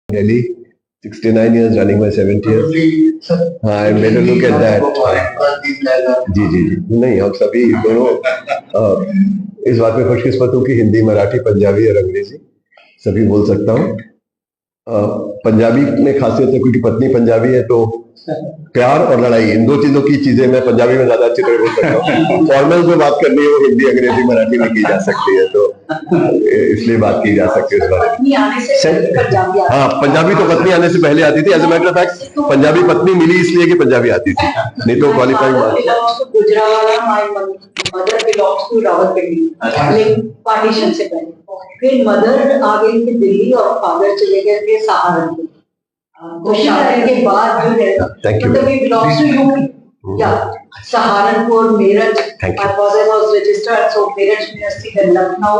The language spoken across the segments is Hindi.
Delhi, 69 years running my 70th. हाँ, I made a look at that. जी जी जी, नहीं हम सभी दोनों इस बात में खुशकिस्मत हूँ कि हिंदी, मराठी, पंजाबी और अंग्रेजी सभी बोल सकता हूँ। पंजाबी में खासियत है क्योंकि पत्नी पंजाबी है, तो प्यार और लड़ाई इन दो चीजों की चीजें मैं पंजाबी में ज्यादा अच्छी तरह बोल सकता हूँ। फॉर्मल में बात करनी है वो हिंदी, अंग्रेजी, मराठी में की जा सकती है, तो इसलिए बात की जा सकती है इस बारे में। हाँ, पंजाबी तो पत्नी आने से पहले आती थी। As a matter of fact Punjabi पत्नी मिली इसलिए कि पंजाबी आती थी, नहीं तो क्वालिफाइड पार्टीशन से पहले। फिर मदर आ गई थी दिल्ली और फादर चले गए थे सहारनपुर। के बाद जो है मतलब we belongs to UP, yeah, Saharanpur, Meerut. My father was registered, so Meerut University, then Lucknow,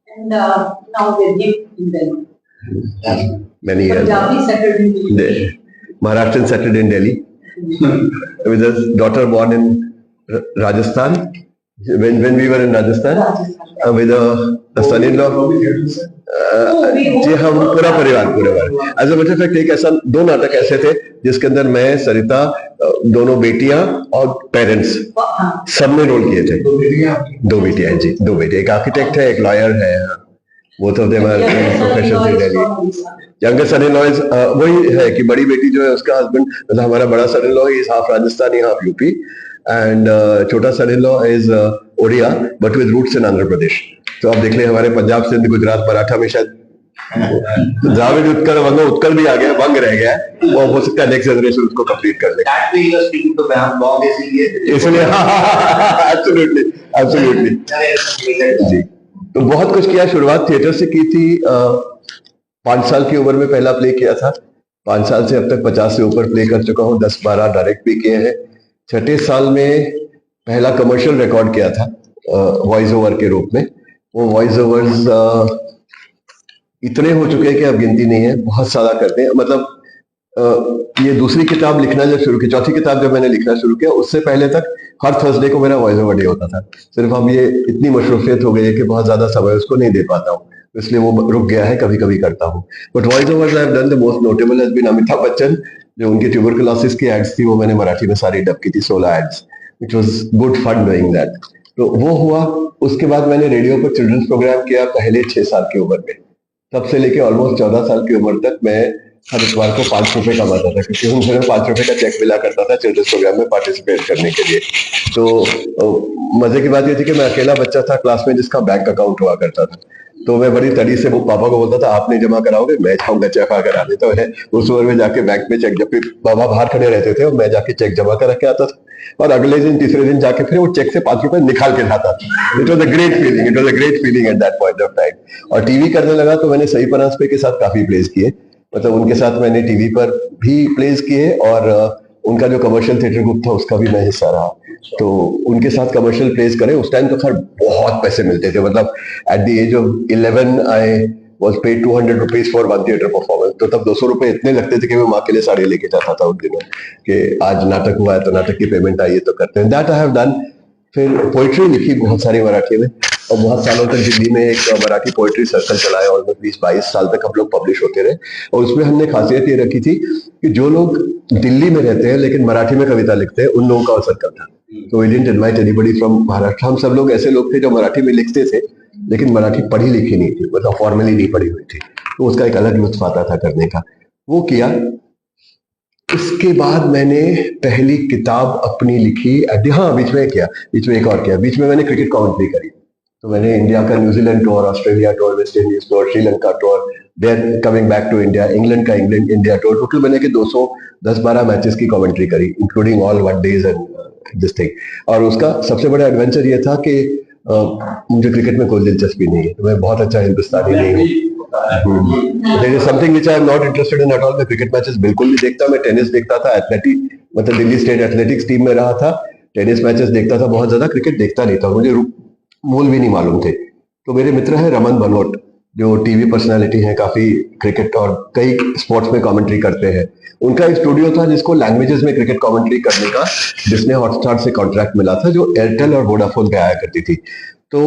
and now with him in Delhi. Many years. Punjabi settled in Delhi. Maharashtrian settled in Delhi with his daughter born in Rajasthan. When we were in Rajasthan, with a son-in-law. जी हाँ, पूरा परिवार। As a matter of fact एक ऐसा दो नाटक ऐसे थे जिसके अंदर मैं, सरिता, दोनों बेटियां और पेरेंट्स सब ने रोल किए थे। दो बेटियां हैं जी, दो बेटे, एक आर्किटेक्ट है, एक लॉयर है। Both of them are professionals in Delhi. Younger son in law वही है कि बड़ी बेटी जो है उसका हस्बैंड, मतलब हमारा बड़ा son in law is half Rajasthani half UP, and छोटा son in law is Odia but with roots in Andhra Pradesh. तो आप देख लें हमारे पंजाब, सिंध, गुजरात, मराठा में शायद द्राविड़ उत्कल, वंग उत्कल भी आ गया, वंग रह गया, और हो सकता है नेक्स्ट जनरेशन उसको कंप्लीट कर ले। इसलिए एब्सोल्युटली एब्सोल्युटली जी। तो बहुत कुछ किया, शुरुआत थिएटर से की थी। 5 साल की उम्र में पहला प्ले किया था। 5 साल से अब तक 50 से ऊपर प्ले कर चुका हूँ, 10-12 डायरेक्ट भी किए हैं। 6ठे साल में पहला कमर्शियल रिकॉर्ड किया था वॉइस ओवर के रूप में। वो वॉइस ओवर्स इतने हो चुके हैं कि अब गिनती नहीं है, बहुत सारा करते हैं। मतलब ये दूसरी किताब लिखना जब शुरू की, चौथी किताब जब मैंने लिखना शुरू किया, उससे पहले तक हर थर्सडे को मेरा वॉइस ओवर डे होता था। सिर्फ अब ये इतनी मशरूफियत हो गई है कि बहुत ज्यादा समय उसको नहीं दे पाता हूँ, इसलिए वो रुक गया है। कभी कभी करता हूँ, but voice overs I have done the most notable has been Amitabh Bachchan, जो उनकी ट्यूबरकुलोसिस की एड्स थी वो मैंने मराठी में सारी डब की थी, 16 ads, which was good fun doing that. तो वो हुआ। उसके बाद मैंने रेडियो पर चिल्ड्रंस प्रोग्राम किया पहले 6 साल की उम्र में। तब से लेके ऑलमोस्ट 14 साल की उम्र तक मैं हर इतवार को 5 रुपए कमाता था, क्योंकि उनसे 5 रुपए का चेक मिला करता था चिल्ड्रंस प्रोग्राम में पार्टिसिपेट करने के लिए। तो मजे की बात ये थी कि मैं अकेला बच्चा था क्लास में जिसका बैंक अकाउंट हुआ करता था। तो मैं बड़ी तड़ी से वो पापा को बोलता था, आप नहीं जमा कराओगे, मैं जाऊंगा चेक कराने। तो मैं उस उम्र में जाके बैंक में चेक, जब बाबा बाहर खड़े रहते थे और मैं जाके चेक जमा करा के आता था, और अगले दिन तीसरे दिन जाके फिर वो चेक से 5 रुपए निकाल के लाता था। It was a great feeling, it was a great feeling at that point of time. और टीवी करने लगा तो मैंने सही परांजपे के साथ काफी प्लेस किए, मतलब उनके साथ मैंने टीवी पर भी प्लेस किए, और उनका जो कमर्शियल थिएटर ग्रुप था उसका भी मैं हिस्सा रहा। तो उनके साथ कमर्शियल प्लेस करे। उस टाइम तो खैर बहुत पैसे मिलते थे, मतलब at the age of 11 I was paid 200 rupees for one theater performance। तो तब 200 रुपए इतने लगते थे कि मैं माँ के लिए साड़ी लेके जाता था उन दिनों, कि आज नाटक हुआ है तो नाटक की पेमेंट आई है तो करते हैं। That I have done. फिर पोइट्री लिखी बहुत सारी मराठी में, और बहुत सालों तक दिल्ली में एक मराठी पोइट्री सर्कल चलाया, ऑलमोस्ट 20-22 साल तक हम लोग पब्लिश होते रहे। और उसमें हमने खासियत ये रखी थी कि जो लोग दिल्ली में रहते हैं लेकिन मराठी में कविता लिखते हैं, उन लोगों का सर्कल था। तो we didn't invite anybody from Maharashtra. हम सब लोग ऐसे लोग थे जो मराठी में लिखते थे लेकिन मराठी पढ़ी लिखी नहीं थी, मतलब फॉर्मली नहीं पढ़ी हुई थी, तो उसका एक अलग लुत्फ आता था करने का। वो किया। इसके बाद मैंने पहली किताब अपनी लिखी, हाँ बीच में किया, बीच में एक और किया, बीच में मैंने क्रिकेट कमेंट्री करी। तो मैंने इंडिया का New Zealand tour, Australia tour, West Indies tour, Sri Lanka tour, then coming back to India, England का इंग्लैंड इंडिया टूर, टोटल मैंने के 210-12 मैचेस की कमेंट्री करी, including all one days and this thing. और उसका सबसे बड़ा एडवेंचर ये था कि मुझे क्रिकेट में कोई दिलचस्पी नहीं है, तो मैं बहुत अच्छा हिंदुस्तानी नहीं हूँ। There is something which I am not interested in at all. मैं क्रिकेट मैचेस बिल्कुल नहीं देखता। मैं टेनिस देखता था, एथलेटिक, मतलब दिल्ली स्टेट एथलेटिक्स टीम में रहा था, टेनिस मैचेस देखता था बहुत ज्यादा, क्रिकेट देखता नहीं था, मुझे मूल भी नहीं मालूम थे। तो मेरे मित्र है रमन बनोट, जो टीवी पर्सनालिटी है, काफी क्रिकेट और कई स्पोर्ट्स में कमेंट्री करते हैं। उनका एक स्टूडियो था जिसको लैंग्वेजेस में क्रिकेट कमेंट्री करने का डिस्ने हॉटस्टार से कॉन्ट्रैक्ट मिला था, जो एयरटेल और वोडाफोन पे आया करती थी। तो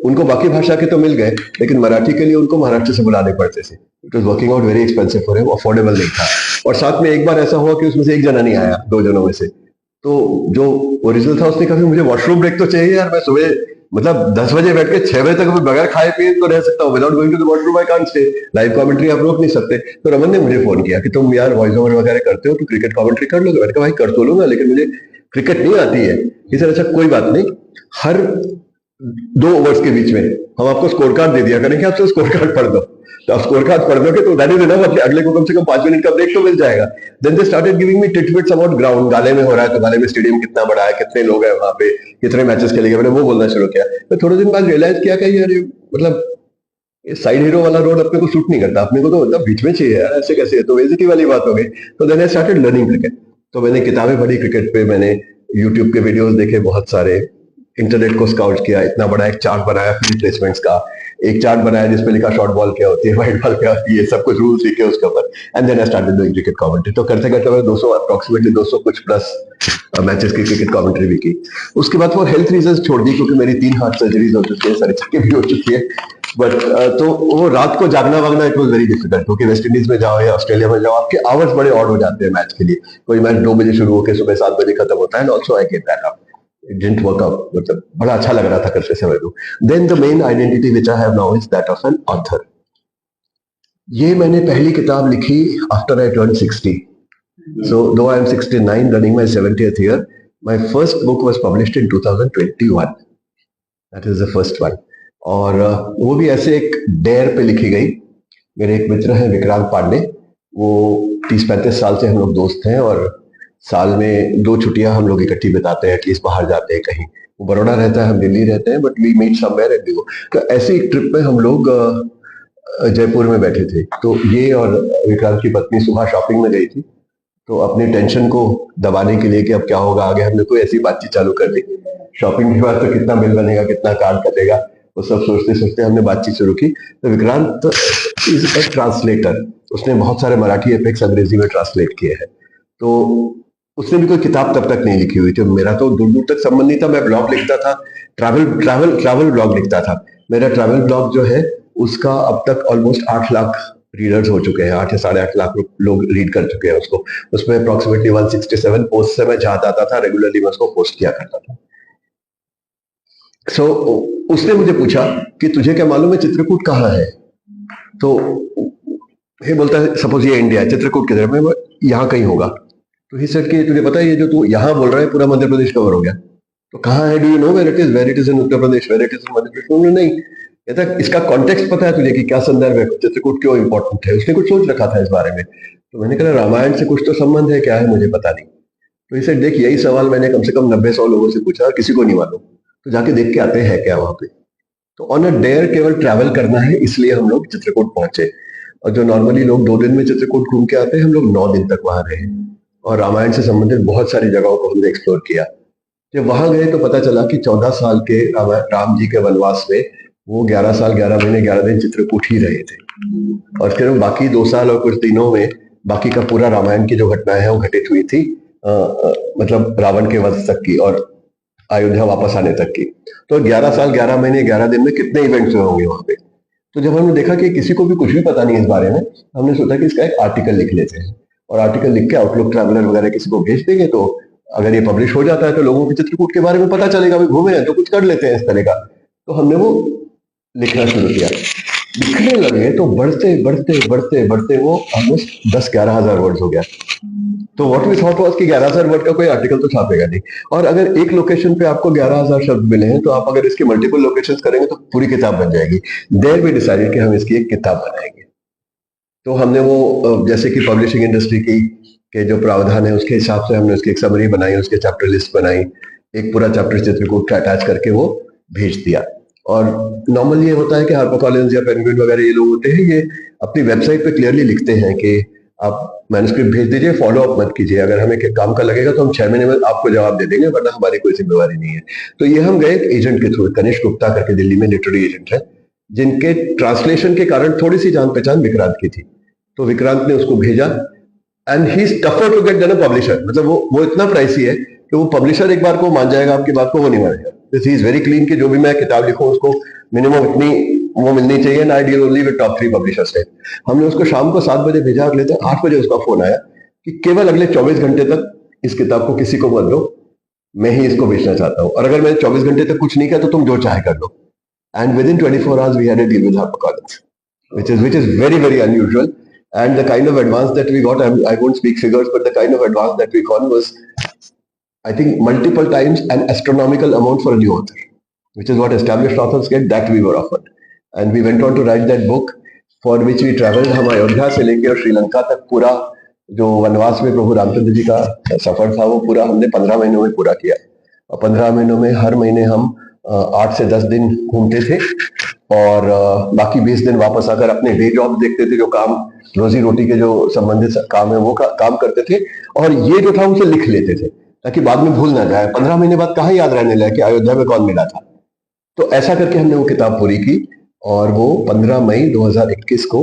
उनको बाकी भाषा के तो मिल गए, लेकिन मराठी के लिए उनको महाराष्ट्र से बुलाने पड़ते थे। It was working out very expensive for him, affordable नहीं था। और साथ में एक बार ऐसा हुआ कि उसमें से एक जना नहीं आया 2 जनों में से। तो जो ओरिजिनल था उसने कहा मुझे वॉशरूम ब्रेक तो चाहिए यार, मैं सुबह मतलब 10 बजे बैठ के 6 बजे तक बगैर खाए पिए तो रह सकता हूँ, without going to the washroom I can't stay. Live commentary आप रोक नहीं सकते। तो रमन ने मुझे फोन किया कि तुम यार वॉइस ओवर वगैरह करते हो तो क्रिकेट कमेंट्री कर लोगे? मैंने कहा भाई कर तो लूंगा, लेकिन मुझे क्रिकेट नहीं आती है। इस तरह अच्छा कोई बात नहीं, हर 2 ओवर्स के बीच में हम आपको स्कोर कार्ड दे दिया करेंगे, आपसे स्कोर कार्ड पढ़ दो। तो आप स्कोर कार्ड पढ़ दोगे तो दैट इज इनफ, अगले को कम से कम 5 मिनट का ब्रेक तो मिल जाएगा। Then they started giving me titbits about ground. Galle में हो रहा है तो गाले में स्टेडियम कितना बड़ा है, कितने लोग हैं वहां पे, कितने मैचेस खेले गए, मैंने वो बोलना शुरू किया। तो थोड़े दिन बाद रियलाइज किया कि यार मतलब साइड हीरो वाला रोल अपने को सूट नहीं करता, अपने को तो मतलब बीच में चाहिए यार, ऐसे कैसे? तो बेइज्जती वाली बात हो गई। तो then I started learning cricket. तो मैंने किताबें पढ़ी क्रिकेट पे, मैंने यूट्यूब के वीडियोस देखे बहुत सारे, इंटरनेट को स्काउट किया, इतना बड़ा एक चार्ट बनाया फील्ड प्लेसमेंट्स का, एक चार्ट बनाया जिसमें लिखा शॉर्ट बॉल क्या होती है, वाइड बॉल क्या होती है, सब कुछ रूल्स लिखे उसके ऊपर। And then I started doing cricket commentary. तो करते करते मैंने 200 अप्रोक्सीमेटली 200 कुछ प्लस मैचेस की क्रिकेट कमेंट्री भी की। उसके बाद फॉर हेल्थ रीजंस छोड़ दी, क्योंकि मेरी 3 हार्ट सर्जरीज हो चुकी है, सारी चक्के भी हो चुकी है। बट तो वो रात को जागना वागना इट वॉज वेरी डिफिकल्ट, क्योंकि वेस्ट इंडीज में जाओ या ऑस्ट्रेलिया में जाओ आपके आवर्स बड़े ऑड हो जाते हैं मैच के लिए। कोई मैच 2 बजे शुरू होकर सुबह 7 बजे खत्म होता है। Also I get that up, it didn't work out, मतलब बड़ा अच्छा लग रहा था करते समय को। Then the main identity which I have now is that of an author. ये मैंने पहली किताब लिखी after I turn 60. So though I am 69 running my 70th year, my first book was published in 2021. That is the first one. और वो भी ऐसे एक डेयर पे लिखी गई। मेरे एक मित्र हैं विक्रांत पांडे, वो 30-35 साल से हम लोग दोस्त हैं, और साल में 2 छुट्टियां हम लोग इकट्ठी बिताते हैं, एटलीस्ट बाहर जाते हैं कहीं। वो बड़ौदा रहता है, हम दिल्ली रहते हैं, but we meet somewhere and we go. तो ऐसी एक ट्रिप में हम लोग जयपुर में बैठे थे। तो ये और विक्रांत की पत्नी सुबह शॉपिंग में गई थी, तो अपनी टेंशन को दबाने के लिए कि अब क्या होगा आगे, हमने कोई ऐसी बातचीत चालू कर दी। शॉपिंग के बाद तो कितना बिल बनेगा, कितना कार्ड कटेगा, वो सब सोचते सोचते हमने बातचीत शुरू की। तो विक्रांत इज ए ट्रांसलेटर, उसने बहुत सारे मराठी एपिक्स अंग्रेजी में ट्रांसलेट किए हैं। तो उसने भी कोई किताब तब तक नहीं लिखी हुई थी। मेरा तो दूर दूर तक संबंध नहीं था, मैं ब्लॉग लिखता था, ट्रैवल ब्लॉग लिखता था। मेरा ट्रैवल ब्लॉग जो है उसका अब तक ऑलमोस्ट 8 लाख रीडर्स हो चुके हैं, 8 या 8.5 लाख लोग रीड कर चुके हैं उसको। उसमें अप्रोक्सीमेटली 167 पोस्ट से मैं जहां आता था रेगुलरली मैं उसको पोस्ट किया करता था। सो उसने मुझे पूछा कि तुझे क्या मालूम है चित्रकूट कहाँ है? तो ये बोलता है सपोज ये इंडिया है, चित्रकूट किधर है? मैं यहाँ कहीं होगा। तो ही सेड कि तुझे पता है ये जो तू यहाँ बोल रहा है पूरा मध्य प्रदेश कवर हो गया। तो कहाँ है? Do you know where it is in Uttar Pradesh, where it is in Madhya Pradesh? नहीं। कहता इसका कॉन्टेक्स्ट पता है तुझे कि क्या संदर्भ है, चित्रकूट क्यों इंपॉर्टेंट है? उसने कुछ सोच रखा था इस बारे में। तो मैंने कहा रामायण से कुछ तो संबंध है, क्या है मुझे पता नहीं। तो इसे देख यही सवाल मैंने कम से कम 90-100 लोगों से पूछा, किसी को नहीं मालूम। तो जाके देख के आते हैं क्या वहां पे। तो ऑन अ डेयर केवल ट्रैवल करना है, इसलिए हम लोग चित्रकूट पहुंचे। और जो नॉर्मली लोग 2 दिन में चित्रकूट घूम के आते हैं, हम लोग 9 दिन तक वहां रहे और रामायण से संबंधित बहुत सारी जगहों को हमने एक्सप्लोर किया। जब वहां गए तो पता चला कि 14 साल के राम जी के वनवास में वो 11 साल 11 महीने 11 दिन चित्रकूट ही रहे थे। और फिर बाकी 2 साल और कुछ दिनों में बाकी का पूरा रामायण की जो घटनाएं हैं वो घटित हुई थी, मतलब रावण के वध तक की और अयोध्या वापस आने तक की। तो 11 साल 11 महीने 11 दिन में कितने इवेंट्स हुए होंगे वहां पे। तो जब हमने देखा कि किसी को भी कुछ भी पता नहीं इस बारे में, हमने सोचा कि इसका एक आर्टिकल लिख लेते हैं और आर्टिकल लिख के आउटलुक ट्रैवलर वगैरह किसी को भेज देंगे। तो अगर ये पब्लिश हो जाता है तो लोगों को चित्रकूट के बारे में पता चलेगा, भी घूमे हैं तो कुछ कर लेते हैं इस तरह का। तो हमने वो लिखना शुरू किया। लिखने लगे तो बढ़ते बढ़ते बढ़ते बढ़ते वो ऑलमोस्ट 10-11 हजार वर्ड हो गया। तो व्हाट वी थॉट वाज कि 11,000 वर्ड का कोई आर्टिकल तो छापेगा नहीं, और अगर एक लोकेशन पे आपको 11,000 शब्द मिले हैं तो आप अगर इसके मल्टीपल लोकेशंस करेंगे तो पूरी किताब बन जाएगी। देयर वी डिसाइडेड कि हम इसकी एक किताब बनाएंगे। तो हमने वो जैसे कि पब्लिशिंग इंडस्ट्री की के जो प्रावधान है उसके हिसाब से हमने उसकी एक समरी बनाई, उसके चैप्टर लिस्ट बनाई, एक पूरा चैप्टर चित्रकूट का अटैच करके वो भेज दिया। और नॉर्मल ये होता है कि हार्पर कॉलिंस या पेंगुइन वगैरह ये लोग होते हैं, ये अपनी वेबसाइट पे क्लियरली लिखते हैं कि आप मैन्युस्क्रिप्ट भेज दीजिए, फॉलो अप मत कीजिए, अगर हमें काम का लगेगा तो हम 6 महीने में आपको जवाब दे देंगे, वरना हमारी कोई जिम्मेवारी नहीं है। तो ये हम गए एजेंट के थ्रू, कनिष्क गुप्ता करके दिल्ली में लिटरेरी एजेंट है, जिनके ट्रांसलेशन के कारण थोड़ी सी जान पहचान विक्रांत की थी। तो विक्रांत ने उसको भेजा and he is tougher to get than a publisher. मतलब वो इतना प्राइसी है कि वो पब्लिशर एक बार को मान जाएगा आपकी बात को, वो नहीं मानेगा। दिस इज वेरी क्लीन कि जो भी मैं किताब लिखूं उसको मिनिमम इतनी वो मिलनी चाहिए ना, deal only with top 3 publishers है। हमने उसको शाम को 7 बजे भेजा, अगले दिन 8 बजे उसका फोन आया कि केवल अगले 24 घंटे तक इस किताब को किसी को मत दो, मैं ही इसको बेचना चाहता हूँ, और अगर मैंने 24 घंटे तक कुछ नहीं किया तो तुम जो चाहे कर लो। And within 24 hours we had a deal with HarperCollins, which is very unusual. And the kind of advance that we got, I won't speak figures, but the kind of advance that we got was, I think, multiple times an astronomical amount for a new author, which is what established authors get, that we were offered. And we went on to write that book, for which we traveled. हम अयोध्या से लेकर श्रीलंका तक पूरा जो वनवास में प्रभु रामचंद्र जी का सफर था वो पूरा हमने 15 महीनों में पूरा किया। और 15 महीनों में हर महीने हम 8 से 10 दिन घूमते थे, और बाकी 20 दिन वापस आकर अपने डे जॉब देखते थे, जो काम रोजी रोटी के जो संबंधित काम है वो काम करते थे, और ये जो था उसे लिख लेते थे ताकि बाद में भूल ना जाए। 15 महीने बाद कहाँ याद रहने लगा कि अयोध्या में कौन मिला था। तो ऐसा करके हमने वो किताब पूरी की, और वो 15 मई 2021 को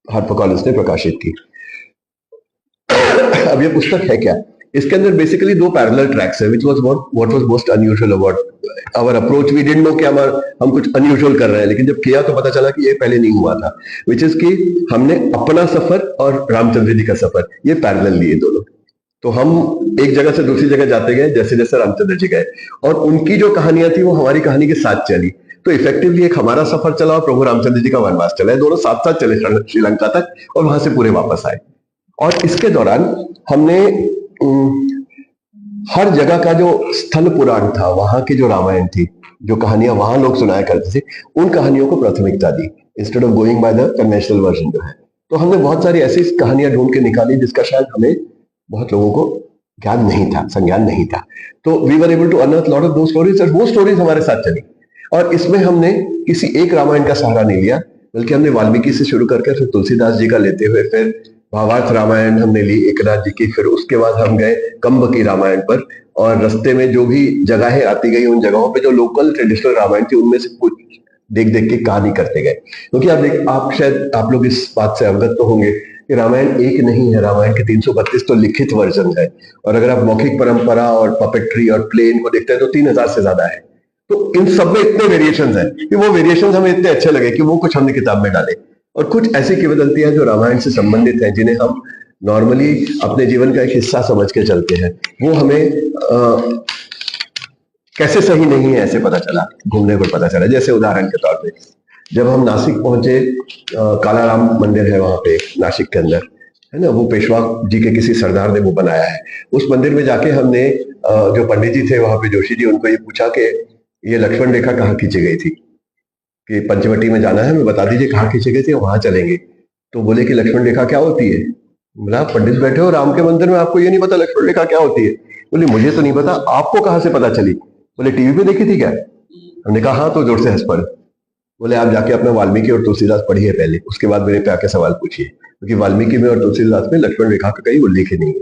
HarperCollins ने प्रकाशित की। अब ये पुस्तक है क्या? इसके अंदर बेसिकली 2 पैरेलल ट्रैक्स है, which was what was most unusual about our approach. We didn't know कि हम कुछ unusual कर रहे हैं, लेकिन जब किया तो पता चला कि ये पहले नहीं हुआ था, which is कि हमने अपना सफर और रामचंद्र जी का सफर ये पैरेलल लिए दोनों। तो हम एक जगह से दूसरी जगह जाते गए जैसे जैसे रामचंद्र जी गए, और उनकी जो कहानियां थी वो हमारी कहानी के साथ चली। तो इफेक्टिवली एक हमारा सफर चला और प्रभु रामचंद्र जी का वनवास चला, दोनों साथ साथ चले श्रीलंका तक, और वहां से पूरे वापस आए। और इसके दौरान हमने हर जगह का जो स्थल पुराण था, वहां की जो रामायण थी, जो कहानियां वहां लोग सुनाया करते थे, उन कहानियों को प्राथमिकता दी instead of going by the conventional version जो है। तो हमने बहुत सारी ऐसी कहानियां ढूंढ के निकाली जिसका शायद हमें बहुत लोगों को ज्ञान नहीं था, संज्ञान नहीं था। तो वी वर एबल टू अनर्थ लॉट ऑफ दो स्टोरीज, और वो स्टोरीज हमारे साथ चली। और इसमें हमने किसी एक रामायण का सहारा नहीं लिया, बल्कि हमने वाल्मीकि से शुरू करके फिर तुलसीदास जी का लेते हुए फिर भावार्थ रामायण हमने ली एकनाथ जी की, फिर उसके बाद हम गए कंब की रामायण पर, और रास्ते में जो भी जगहें आती गई उन जगहों पे जो लोकल ट्रेडिशनल रामायण थी उनमें से कुछ देख देख के कहानी करते गए। क्योंकि आप शायद आप लोग इस बात से अवगत तो होंगे कि रामायण एक नहीं है, रामायण के 332 तो लिखित वर्जन है, और अगर आप मौखिक परंपरा और पपेट्री और प्ले इनको देखते हैं तो 3000 से ज्यादा है। तो इन सब में इतने वेरिएशंस हैं कि वो वेरिएशंस हमें इतने अच्छे लगे कि वो कुछ हमने किताब में डाले। और कुछ ऐसी किंवदंतियां जो रामायण से संबंधित हैं, जिन्हें हम नॉर्मली अपने जीवन का एक हिस्सा समझ के चलते हैं, वो हमें कैसे सही नहीं है ऐसे पता चला, घूमने पर पता चला। जैसे उदाहरण के तौर पे जब हम नासिक पहुंचे, कालाराम मंदिर है वहां पे नासिक के अंदर, है ना, वो पेशवा जी के किसी सरदार ने वो बनाया है। उस मंदिर में जाके हमने जो पंडित जी थे वहां पे, जोशी जी, उनको ये पूछा कि ये लक्ष्मण रेखा कहाँ खींची गई थी, कि पंचवटी में जाना है, हमें बता दीजिए कहाँ खींची गई थी, वहां चलेंगे। तो बोले कि लक्ष्मण रेखा क्या होती है? बोला पंडित बैठे हो राम के मंदिर में, आपको ये नहीं पता लक्ष्मण रेखा क्या होती है? बोले मुझे तो नहीं पता, आपको कहाँ से पता चली? बोले टीवी पे देखी थी क्या? हमने कहा हाँ, तो जोर से हंस पड़े। बोले आप जाके अपना वाल्मीकि और तुलसीदास पढ़िए पहले, उसके बाद मेरे पे आके सवाल पूछिए, क्योंकि वाल्मीकि में और तुलसीदास में लक्ष्मण रेखा का कहीं उल्लेख ही नहीं है।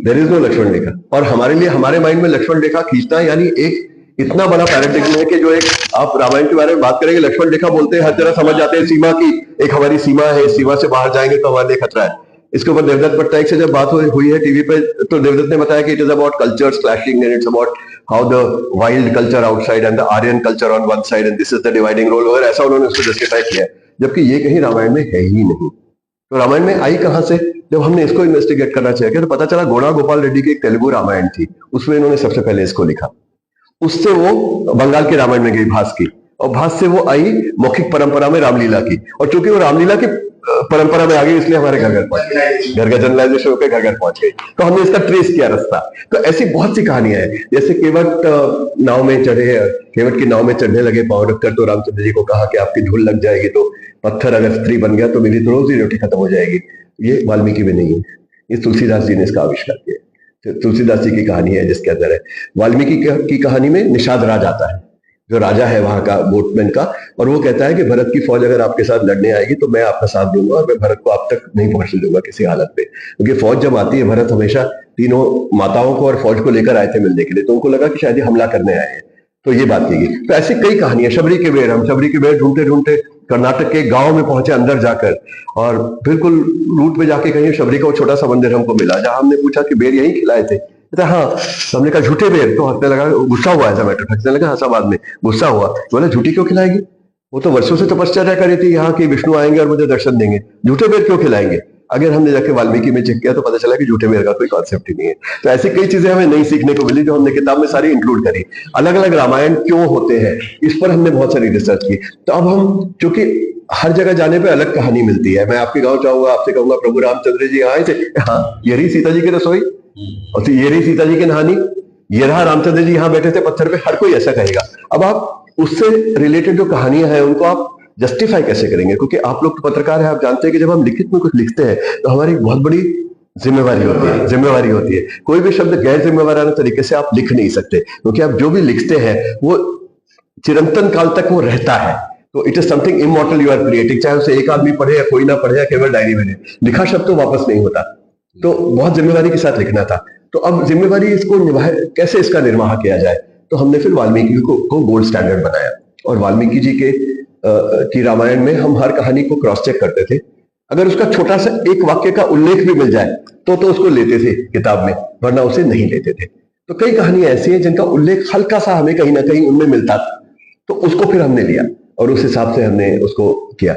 देयर इज नो लक्ष्मण रेखा। और हमारे लिए, हमारे माइंड में लक्ष्मण रेखा खींचना यानी एक इतना बड़ा पैराडिग्म है कि जो एक आप रामायण के बारे में बात करेंगे, लक्ष्मण रेखा बोलते हैं, हर तरह समझ जाते हैं सीमा की, एक हमारी सीमा है, सीमा से बाहर जाएंगे तो हमारे लिए खतरा है। इसके ऊपर देवदत्त पट्टनायक से जब बात हुई है टीवी पे, तो देवदत्त ने बताया कि it is about cultures clashing and it's about how the wild culture outside and the Aryan culture on one side and this is the dividing role, और ऐसा उन्होंने उसको जस्टिफाई किया, जबकि ये कहीं रामायण में है ही नहीं। तो रामायण में आई कहां से? जब हमने इसको इन्वेस्टिगेट करना चाहिए तो पता चला गोड़ा गोपाल रेड्डी की एक तेलुगु रामायण थी, उसमें इन्होंने सबसे पहले इसको लिखा। उससे वो बंगाल के रामायण में गई, भास की, और भास से वो आई मौखिक परंपरा में रामलीला की, और चूंकि वो रामलीला की परंपरा में आ गई इसलिए हमारे घर घर पहुंच गई, घर का जनरलाइजेशन होकर घर घर पहुंच गई। तो हमने इसका ट्रेस किया रास्ता। तो ऐसी बहुत सी कहानियां हैं, जैसे केवट नाव में चढ़े, केवट की नाव में चढ़ने लगे पांव रखकर, तो रामचंद्र जी को कहा कि आपकी धूल लग जाएगी, तो पत्थर अगर स्त्री बन गया तो मेरी तो रोजी रोटी खत्म हो जाएगी। ये वाल्मीकि में नहीं है, ये तुलसीदास जी ने इसका आविष्कार किया। तुलसीदास जी की कहानी है जिसके अंदर है। वाल्मीकि की कहानी में निषाद राज आता है, जो राजा है वहां का, बोटमैन का, और वो कहता है कि भरत की फौज अगर आपके साथ लड़ने आएगी तो मैं आपका साथ दूंगा, और मैं भरत को आप तक नहीं पहुंचने दूंगा किसी हालत पे। क्योंकि फौज जब आती है, भरत हमेशा तीनों माताओं को और फौज को लेकर आए थे मिलने के लिए, तो उनको लगा कि शायद ये हमला करने आए हैं, तो ये बात की गई। तो ऐसी कई कहानियां, शबरी के बेर, हम शबरी के बेर ढूंढते ढूंढते कर्नाटक के गांव में पहुंचे अंदर जाकर, और बिल्कुल रूट में जाके कहीं शबरी का वो छोटा सा मंदिर हमको मिला, जहां हमने पूछा कि बेर यही खिलाए थे? कहता हाँ। हमने कहा झूठे बेर? तो हंसने लगा, गुस्सा हुआ ऐसा मैटर, हंसने लगा हंसाबाद में, गुस्सा हुआ, बोला झूठी क्यों खिलाएगी? वो तो वर्षों से तपस्या करी थी यहाँ की विष्णु आएंगे और मुझे दर्शन देंगे, झूठे बेर क्यों खिलाएंगे? अगर हमने जाके वाल्मीकि में चेक किया तो पता चला कि झूठे बेर का कोई कॉन्सेप्ट ही नहीं है। तो ऐसी कई चीजें हमें नई सीखने को मिली जो हमने किताब में सारी इंक्लूड करी। अलग अलग रामायण क्यों होते हैं इस पर हमने बहुत सारी रिसर्च की। तो अब हम, चूंकि हर जगह जाने पे अलग कहानी मिलती है, मैं आपके गांव जाऊंगा, आपसे कहूंगा प्रभु रामचंद्र जी आए थे, हाँ ये रही सीता जी की रसोई, और ये रही सीता जी की नहानी, ये रहा रामचंद्र जी यहाँ बैठे थे पत्थर पे, हर कोई ऐसा कहेगा। अब आप उससे रिलेटेड जो कहानियां हैं उनको आप जस्टिफाई कैसे करेंगे? क्योंकि आप लोग तो पत्रकार हैं, आप जानते हैं कि जब हम लिखित में कुछ लिखते हैं तो हमारी एक बहुत बड़ी जिम्मेवारी होती है। कोई भी शब्द गैर जिम्मेवाराना तरीके से आप लिख नहीं सकते, क्योंकि आप जो भी लिखते हैं वो चिरंतन काल तक वो रहता है। तो it is something immortal you are creating, चाहे उसे एक आदमी पढ़े या कोई ना पढ़े या केवल डायरी में लिखा शब्द तो वापस नहीं होता। तो बहुत जिम्मेवारी के साथ लिखना था। तो अब जिम्मेवारी इसको निभाए, कैसे इसका निर्वाह किया जाए? तो हमने फिर वाल्मीकि को गोल्ड स्टैंडर्ड बनाया, और वाल्मीकि जी के की रामायण में हम हर कहानी को क्रॉस चेक करते थे। अगर उसका छोटा सा एक वाक्य का उल्लेख भी मिल जाए तो उसको लेते थे किताब में, वरना उसे नहीं लेते थे। तो कई कहानियां ऐसी हैं जिनका उल्लेख हल्का सा हमें कहीं ना कहीं उनमें मिलता था, तो उसको फिर हमने लिया और उस हिसाब से हमने उसको किया।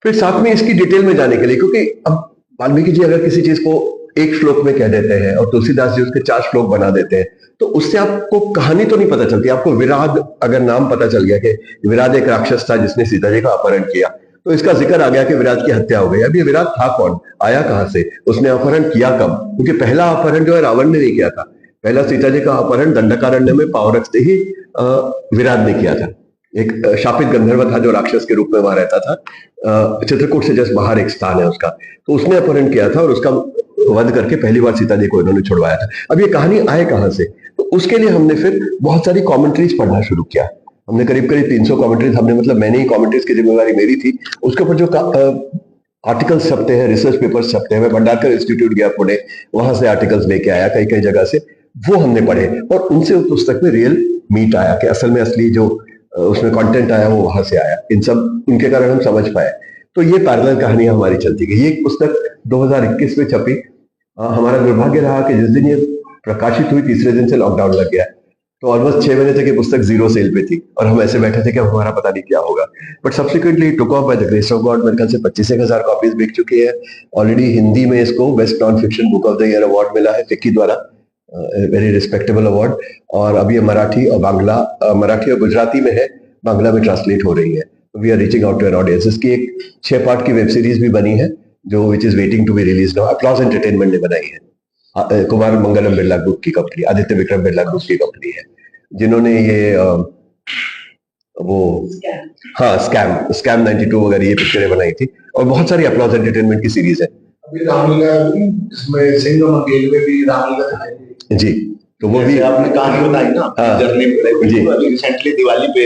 फिर साथ में इसकी डिटेल में जाने के लिए, क्योंकि अब वाल्मीकि जी अगर किसी चीज को एक श्लोक में कह देते हैं और तुलसीदास जी उसके 4 श्लोक बना देते हैं, तो उससे आपको कहानी तो नहीं पता चलती। आपको विराट अगर नाम पता चल गया कि विराट एक राक्षस था जिसने सीता जी का अपहरण किया, तो इसका जिक्र आ गया कि विराट की हत्या हो गई। अब ये विराट था कौन, आया कहां से, उसने अपहरण किया कब? क्योंकि पहला अपहरण जो है रावण ने नहीं किया था, पहला सीता जी का अपहरण दंडकारण्य में पांव रखते ही विराट ने किया था। एक शापित गंधर्व था जो राक्षस के रूप में वहां रहता था, चित्रकूट से जस्ट बाहर एक स्थान है उसका, तो उसने अपहरण किया था और उसका वध करके पहली बार सीता जी को इन्होंने छुड़वाया था। अब ये कहानी आए कहां से? तो उसके लिए हमने फिर बहुत सारी कमेंट्रीज पढ़ना शुरू किया। हमने करीब 300 कमेंट्रीज, हमने मतलब मैंने ही कमेंट्रीज की जिम्मेवारी मेरी थी। उसके ऊपर जो आर्टिकल्स छपते हैं, रिसर्च पेपर्स छपते हैं, मैं भंडारकर इंस्टीट्यूट गया पुणे, वहां से आर्टिकल्स लेके आया कई कई जगह से, वो हमने पढ़े और उनसे उस पुस्तक में रियल मीट आया कि असल में असली जो उसमें कंटेंट आया वो वहां से आया। इन सब उनके कारण हम समझ पाए। तो ये पैरेलल कहानियां हमारी चलती गई। ये पुस्तक 2021 में छपी। हमारा दुर्भाग्य रहा कि जिस दिन ये प्रकाशित हुई तीसरे दिन से लॉकडाउन लग गया, तो ऑलमोस्ट 6 महीने तक ये पुस्तक 0 सेल पे थी और हम ऐसे बैठे थे कि हमारा पता नहीं क्या होगा। But subsequently took off by the grace of God. मेरे ख्याल से 25,000 कॉपीज बिक चुकी है ऑलरेडी। हिंदी में इसको best non fiction book of the year award मिला है फिक्की द्वारा, वेरी रिस्पेक्टेबल अवार्ड। और अभी मराठी और गुजराती में है, बांग्ला में ट्रांसलेट हो रही है। We are reaching out to an audience. इसकी एक 6 पार्ट की वेब सीरीज भी बनी है जो which is waiting to be release now. Applause Entertainment ने बनाई है। कुमार मंगलम बिरला ग्रुप की कंपनी, आदित्य विक्रम बिरला ग्रुप की कंपनी है जिन्होंने ये वो स्कैम 92 वगैरह ये पिक्चरें बनाई थी, और बहुत सारी अपलॉज एंटरटेनमेंट की सीरीज है। अभी रामलीला इसमें सिंघम अकेले में भी रामलीला दिखाई जी, तो वो भी आपने कहानी बताई ना जर्नी पे। अभी रिसेंटली दिवाली पे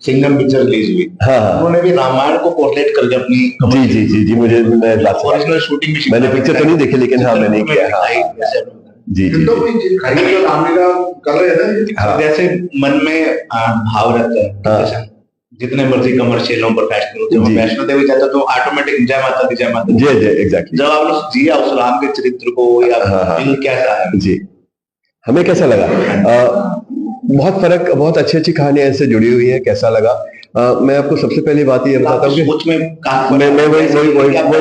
सिंघम पिक्चर रिलीज हुई। उन्होंने भी रामायण को पोर्ट्रेट करके अपनी जी मुझे ओरिजिनल शूटिंग भी, मैंने पिक्चर तो नहीं देखी लेकिन हाँ मैंने किया। जी तो रामलीला कर रहे थे जैसे मन में भाव रहता है। जितने मर्जी कमर्शियल पर वैष्णो देवी जाता तो ऑटोमेटिक जय माता दी जय माता दी। जी एग्जैक्टली। जब आपने जिया उस राम के चरित्र को या दिल कैसा है? जी हमें कैसा लगा? बहुत फर्क, बहुत अच्छी अच्छी कहानियां इससे जुड़ी हुई है। कैसा लगा? मैं आपको सबसे पहली बात ये बताता हूँ कि मैं बताता हूँ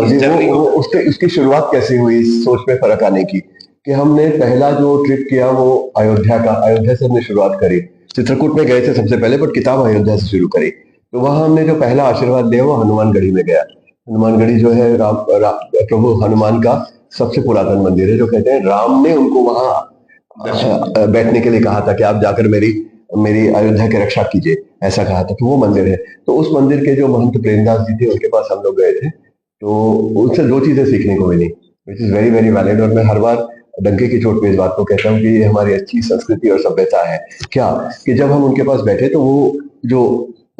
जी उसकी शुरुआत कैसे हुई सोच में फर्क आने की। कि हमने पहला जो ट्रिप किया वो अयोध्या से हमने शुरुआत करी। चित्रकूट में गए थे सबसे पहले, बट किताब अयोध्या से शुरू करी। तो वहां हमने जो पहला आशीर्वाद लिया वो हनुमानगढ़ी में गया। हनुमानगढ़ी जो है प्रभु हनुमान का सबसे पुरातन मंदिर है, जो कहते हैं राम ने उनको वहां बैठने के लिए कहा था कि आप जाकर मेरी अयोध्या की रक्षा कीजिए, ऐसा कहा था। तो वो मंदिर है। तो उस मंदिर के जो महंत प्रेमदास जी थे उनके पास हम लोग गए थे, तो उनसे 2 चीजें सीखने को मिली, which is very very valid. और मैं हर बार डंके की चोट पे इस बात को कहता हूँ कि ये हमारी अच्छी संस्कृति और सभ्यता है। क्या कि जब हम उनके पास बैठे तो वो जो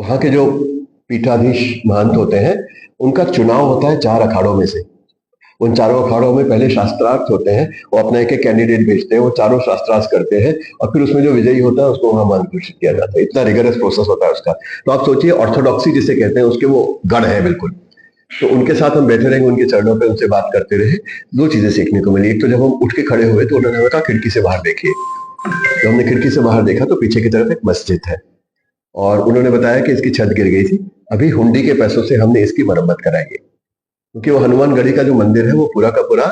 वहां के जो पीठाधीश महंत होते हैं उनका चुनाव होता है 4 अखाड़ों में से। उन चारों अखाड़ों में पहले शास्त्रार्थ होते हैं, वो अपना एक एक कैंडिडेट भेजते हैं, वो चारों शास्त्रार्थ करते हैं और फिर उसमें जो विजयी होता है उसको वहां घोषित किया जाता है। इतना रिगरस प्रोसेस होता है उसका। तो आप सोचिए ऑर्थोडॉक्सी जिसे कहते हैं उसके वो गढ़ है बिल्कुल। तो उनके साथ हम बैठे रहेंगे, उनके चरणों पे उनसे बात करते रहे। दो चीजें सीखने को मिली। एक तो जब हम उठ के खड़े हुए तो उन्होंने कहा खिड़की से बाहर देखिए। तो हमने खिड़की से बाहर देखा तो पीछे की तरफ एक मस्जिद है और उन्होंने बताया कि इसकी छत गिर गई थी, अभी हुंडी के पैसों से हमने इसकी मरम्मत कराई है। क्योंकि वो हनुमानगढ़ी का जो मंदिर है वो पूरा का पूरा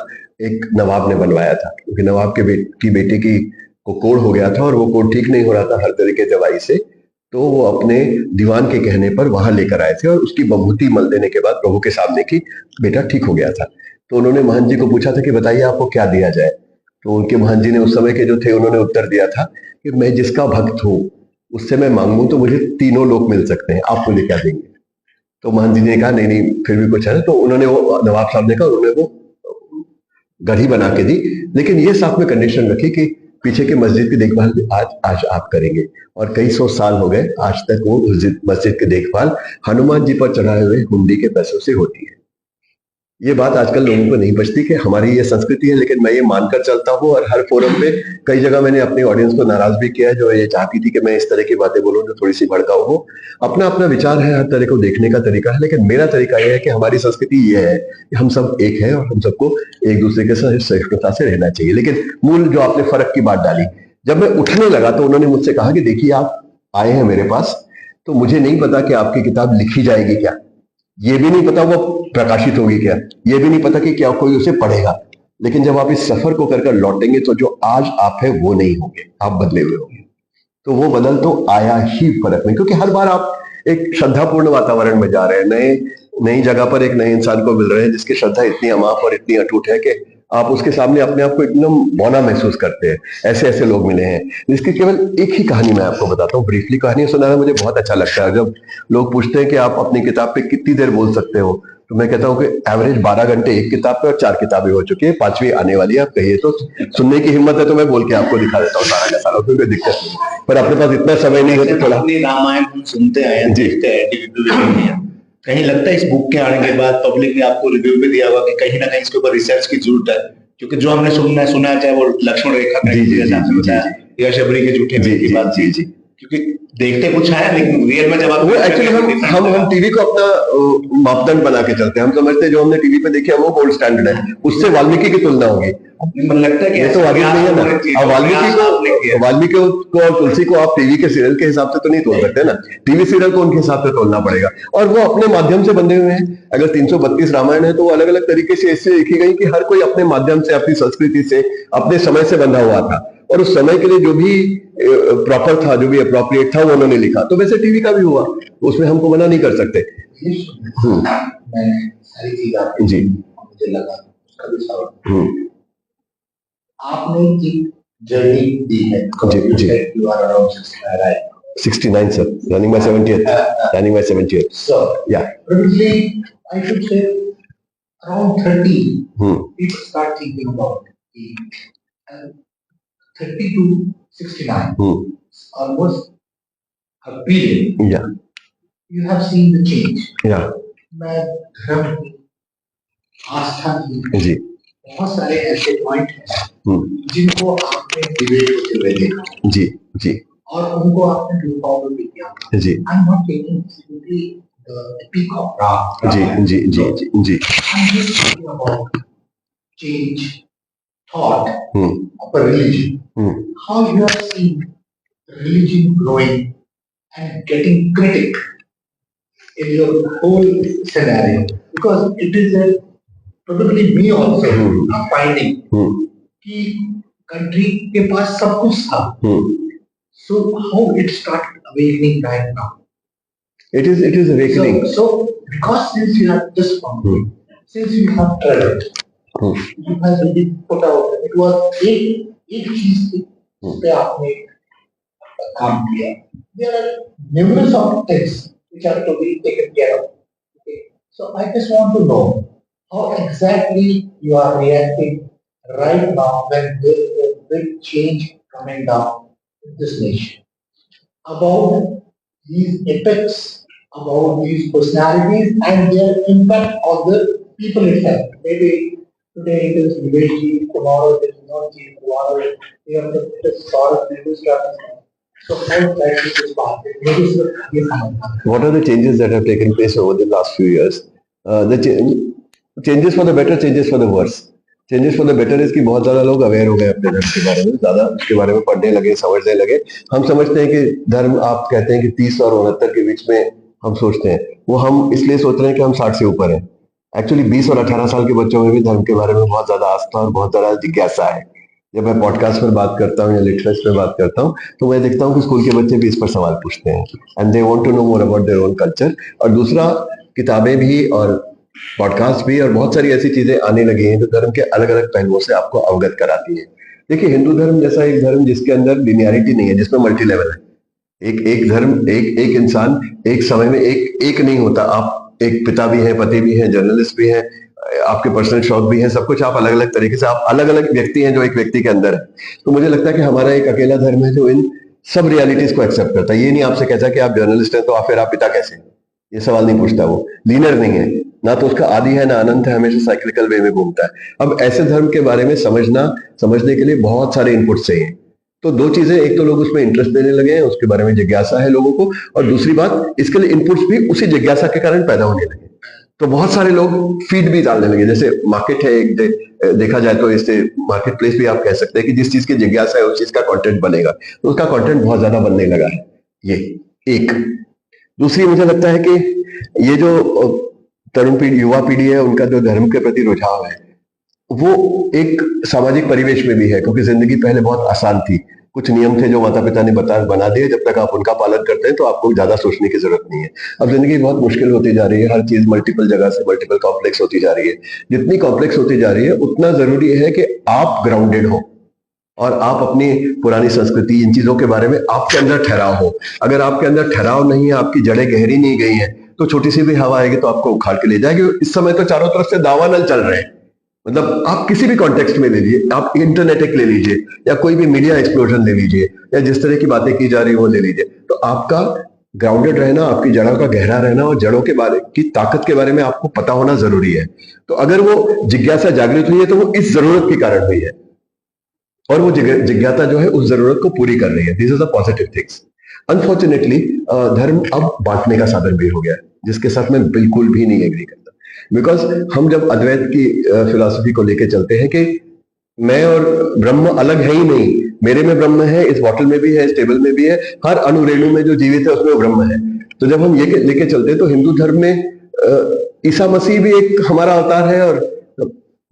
एक नवाब ने बनवाया था, क्योंकि नवाब की बेटी की को कोढ़ हो गया था और वो कोढ़ ठीक नहीं हो रहा था हर तरह के दवाई से। तो वो अपने दीवान के कहने पर वहां लेकर आए थे और उसकी बभूति मल देने के बाद प्रभु के सामने की बेटा ठीक हो गया था। तो उन्होंने महंत जी को पूछा था कि बताइए आपको क्या दिया जाए। तो उनके महंत जी ने उस समय के जो थे उन्होंने उत्तर दिया था कि मैं जिसका भक्त हूँ उससे मैं मांगू तो मुझे तीनों लोग मिल सकते हैं, आप मुझे क्या देंगे। तो महंत जी ने कहा नहीं नहीं फिर भी कुछ है। तो उन्होंने वो नवाब साहब ने कहा, उन्होंने वो गढ़ी बना के दी, लेकिन ये साथ में कंडीशन रखी कि पीछे के मस्जिद की देखभाल भी आज आप करेंगे। और कई सौ साल हो गए आज तक वो मस्जिद की देखभाल हनुमान जी पर चढ़ाए हुए हुंडी के पैसों से होती है। ये बात आजकल लोगों को नहीं बचती कि हमारी ये संस्कृति है, लेकिन मैं ये मानकर चलता हूँ और हर फोरम पे कई जगह मैंने अपनी ऑडियंस को नाराज भी किया है जो ये चाहती थी कि मैं इस तरह की बातें बोलूं जो थोड़ी सी भड़काऊ हो। अपना अपना विचार है, हर तरह को देखने का तरीका है, लेकिन मेरा तरीका यह है कि हमारी संस्कृति ये है कि हम सब एक है और हम सबको एक दूसरे के साथ सहिष्णुता से रहना चाहिए। लेकिन मूल जो आपने फर्क की बात डाली, जब मैं उठने लगा तो उन्होंने मुझसे कहा कि देखिए आप आए हैं मेरे पास, तो मुझे नहीं पता कि आपकी किताब लिखी जाएगी क्या, ये भी नहीं पता वो प्रकाशित होगी क्या, ये भी नहीं पता कि क्या कोई उसे पढ़ेगा, लेकिन जब आप इस सफर को कर लौटेंगे तो जो आज आप है वो नहीं होंगे, आप बदले हुए होंगे। तो वो बदल तो आया ही फर्क में, क्योंकि हर बार आप एक श्रद्धापूर्ण वातावरण में जा रहे हैं, नई जगह पर एक नए इंसान को मिल रहे हैं जिसकी श्रद्धा इतनी अमाप और इतनी अटूट है कि आप उसके सामने अपने आप को एकदम बौना महसूस करते हैं। ऐसे ऐसे लोग मिले हैं जिसकी केवल एक ही कहानी मैं आपको बताता हूँ, ब्रीफली कहानी सुनाना मुझे बहुत अच्छा लगता है। जब लोग पूछते हैं कि आप अपनी किताब पे कितनी देर बोल सकते हो, तो मैं कहता हूँ कि एवरेज 12 घंटे एक किताब पे और 4 किताबें हो चुकी है, 5वीं आने वाली है। आप कहिए तो सुनने की हिम्मत है तो मैं बोल के आपको दिखा देता हूँ सारा का सारा, कोई दिक्कत नहीं, पर अपने पास इतना समय नहीं होता। थोड़ा रामायण सुनते आए देखते हैं, कहीं लगता है इस बुक के आने के बाद पब्लिक ने आपको रिव्यू भी दिया होगा कि कहीं ना कहीं इसके ऊपर रिसर्च की जरूरत है, क्योंकि जो हमने सुना है चाहे वो लक्ष्मण रेखा का या शबरी के झूठे मेल की बात, क्योंकि देखते कुछ है लेकिन रियल में जब आप एक्चुअली हम टीवी को अपना मापदंड बना के चलते हैं। हम समझते हैं जो हमने टीवी पे देखा वो गोल्ड स्टैंडर्ड है, उससे वाल्मीकि की तुलना होगी। मन लगता है कि ये तो वाजिब नहीं है ना। वाल्मीकि को और तुलसी को आप टीवी के सीरियल के हिसाब से तो नहीं तोल सकते ना, टीवी सीरियल को उनके हिसाब से तोलना पड़ेगा। और वो अपने माध्यम से बंधे हुए हैं। अगर 332 रामायण है तो वो अलग अलग तरीके से ऐसे लिखी गई कि हर कोई अपने माध्यम से, अपनी संस्कृति से, अपने समय से बंधा हुआ था और उस समय के लिए जो भी प्रॉपर था, जो भी अप्रोप्रिएट था वो उन्होंने लिखा। तो वैसे टीवी का भी हुआ, उसमें हमको मना नहीं कर सकते। जी मुझे लगा उसका भी सवाल आपने एक जर्नी दी है। जी you are around 69, right? 69 sir, running my 70th. So yeah, probably I should say around 30 people start thinking about it. 30 to 69 almost a billion. yeah, You have seen the change. yeah, मैं धर्म की आस्था की जी बहुत सारे ऐसे पॉइंट हैं जिनको आपने डिबेट होते हुए देखा जी और उनको आपने रिकॉर्ड भी किया जी। I am not taking simply the epic of Ram ji I am just talking about change thought of a religion, how you have seen religion growing and getting critic in your whole scenario, because it is a probably me also I'm finding कि country के पास सब कुछ था, so how it started awakening right now? It is awakening. So because since you have just come, since you have traveled, you have really put out, it was एक चीज पे आपने काम किया. There are numerous of things which are to be taken care of. Okay. So I just want to know how exactly you are reacting right now when there is a big change coming down in this nation about these effects, about these personalities and their impact on the people itself. Maybe Today it is Nilesh ji, tomorrow it is Vinod ji, tomorrow we have the Saurabh Nehru starting. So how exactly this path? Maybe ये समझना. What are the changes that have taken place over the last few years? Changes for the better, changes for the worse. Changes for the better is कि बहुत ज्यादा लोग अवेयर हो गए अपने धर्म के बारे में, ज्यादा उसके बारे में पढ़ने लगे, समझने लगे. हम समझते हैं कि धर्म, आप कहते हैं कि 30 और 69 के बीच में हम सोचते हैं, वो हम इसलिए सोच रहे हैं कि हम 60 से ऊपर हैं. एक्चुअली 20 और 18 साल के बच्चों में भी धर्म के बारे में बहुत ज्यादा आस्था और बहुत ज्यादा जिज्ञासा है. जब मैं पॉडकास्ट पर बात करता हूँ या लिटरेचर पर बात करता हूँ तो मैं देखता हूँ कि स्कूल के बच्चे भी इस पर सवाल पूछते हैं and they want to know more about their own culture. और दूसरा, किताबें भी और पॉडकास्ट भी और बहुत सारी ऐसी चीजें आने लगी हैं जो धर्म के अलग अलग पहलुओं से आपको अवगत कराती हैं. देखिए, हिंदू धर्म जैसा एक धर्म जिसके अंदर लिनियरिटी नहीं है, जिसमें मल्टी लेवल है. एक धर्म, एक इंसान एक समय में एक नहीं होता. आप एक पिता भी हैं, पति भी हैं, जर्नलिस्ट भी हैं, आपके पर्सनल शौक भी हैं, सब कुछ आप अलग अलग तरीके से, आप अलग अलग व्यक्ति हैं जो एक व्यक्ति के अंदर है. तो मुझे लगता है कि हमारा एक अकेला धर्म है जो इन सब रियलिटीज को एक्सेप्ट करता है. ये नहीं आपसे कहता कि आप जर्नलिस्ट हैं तो फिर आप पिता कैसे हैं, ये सवाल नहीं पूछता. वो लीनर नहीं है, ना तो उसका आदि है ना अनंत है, हमेशा साइक्लिकल वे में घूमता है. अब ऐसे धर्म के बारे में समझने के लिए बहुत सारे इनपुट चाहिए. तो दो चीजें, एक तो लोग उसमें इंटरेस्ट देने लगे हैं, उसके बारे में जिज्ञासा है लोगों को, और दूसरी बात, इसके लिए इनपुट्स भी उसी जिज्ञासा के कारण पैदा होने लगे. तो बहुत सारे लोग फीड भी डालने लगे. जैसे मार्केट है एक, देखा जाए तो इससे मार्केट प्लेस भी आप कह सकते हैं कि जिस चीज की जिज्ञासा है उस चीज का कंटेंट बनेगा, तो उसका कंटेंट बहुत ज्यादा बनने लगा है. ये एक. दूसरी, मुझे लगता है कि ये जो तरुण पीढ़ी, युवा पीढ़ी है, उनका जो धर्म के प्रति रुझाव है वो एक सामाजिक परिवेश में भी है, क्योंकि जिंदगी पहले बहुत आसान थी. कुछ नियम थे जो माता पिता ने बना दिए, जब तक आप उनका पालन करते हैं तो आपको ज्यादा सोचने की जरूरत नहीं है. अब जिंदगी बहुत मुश्किल होती जा रही है, हर चीज मल्टीपल जगह से मल्टीपल कॉम्प्लेक्स होती जा रही है. जितनी कॉम्प्लेक्स होती जा रही है उतना जरूरी है कि आप ग्राउंडेड हो और आप अपनी पुरानी संस्कृति, इन चीजों के बारे में आपके अंदर ठहराव हो. अगर आपके अंदर ठहराव नहीं है, आपकी जड़ें गहरी नहीं गई हैं, तो छोटी सी भी हवा आएगी तो आपको उखाड़ के ले जाएगी. इस समय तो चारों तरफ से दावानल चल रहे हैं. मतलब आप किसी भी कॉन्टेक्स्ट में ले लीजिए, आप इंटरनेट ले लीजिए या कोई भी मीडिया एक्सप्लोजन ले लीजिए या जिस तरह की बातें की जा रही है वो ले लीजिए, तो आपका ग्राउंडेड रहना, आपकी जड़ों का गहरा रहना और जड़ों के बारे की ताकत के बारे में आपको पता होना जरूरी है. तो अगर वो जिज्ञासा जागृत हुई है तो वो इस जरूरत के कारण हुई है और वो जिज्ञासा जो है उस जरूरत को पूरी कर रही है. This is the positive things. Unfortunately धर्म अब बांटने का साधन भी हो गया है, जिसके साथ मैं बिल्कुल भी नहीं एग्री करता. बिकॉज हम जब अद्वैत की फिलॉसफी को लेके चलते हैं कि मैं और ब्रह्म अलग है ही नहीं, मेरे में ब्रह्म है, इस बॉटल में भी है, इस टेबल में भी है, हर अणु रेणु में जो जीवित है उसमें वो ब्रह्म है. तो जब हम ये लेके चलते हैं तो हिंदू धर्म में ईसा मसीह भी एक हमारा अवतार है और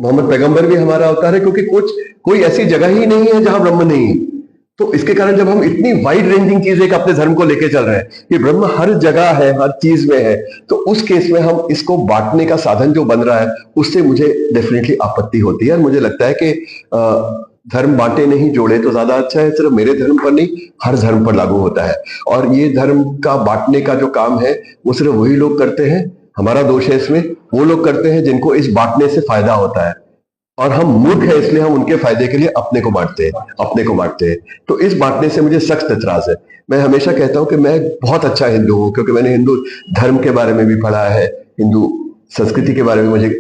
मोहम्मद पैगंबर भी हमारा अवतार है, क्योंकि कोई ऐसी जगह ही नहीं है जहां ब्रह्म नहीं है. तो इसके कारण जब हम इतनी वाइड रेंजिंग चीज एक अपने धर्म को लेके चल रहे हैं कि ब्रह्म हर जगह है, हर चीज में है, तो उस केस में हम इसको बांटने का साधन जो बन रहा है उससे मुझे डेफिनेटली आपत्ति होती है. और मुझे लगता है कि धर्म बांटे नहीं जोड़े तो ज्यादा अच्छा है. सिर्फ मेरे धर्म पर नहीं, हर धर्म पर लागू होता है. और ये धर्म का बांटने का जो काम है वो सिर्फ वही लोग करते हैं, हमारा दोष है इसमें, वो लोग करते हैं जिनको इस बांटने से फायदा होता है. और हम मूर्ख है इसलिए हम उनके फायदे के लिए अपने को बांटते हैं. तो इस बांटने से मुझे सख्त एतराज है. मैं हमेशा कहता हूं कि मैं बहुत अच्छा हिंदू हूं, क्योंकि मैंने हिंदू धर्म के बारे में भी पढ़ा है, हिंदू संस्कृति के बारे में मुझे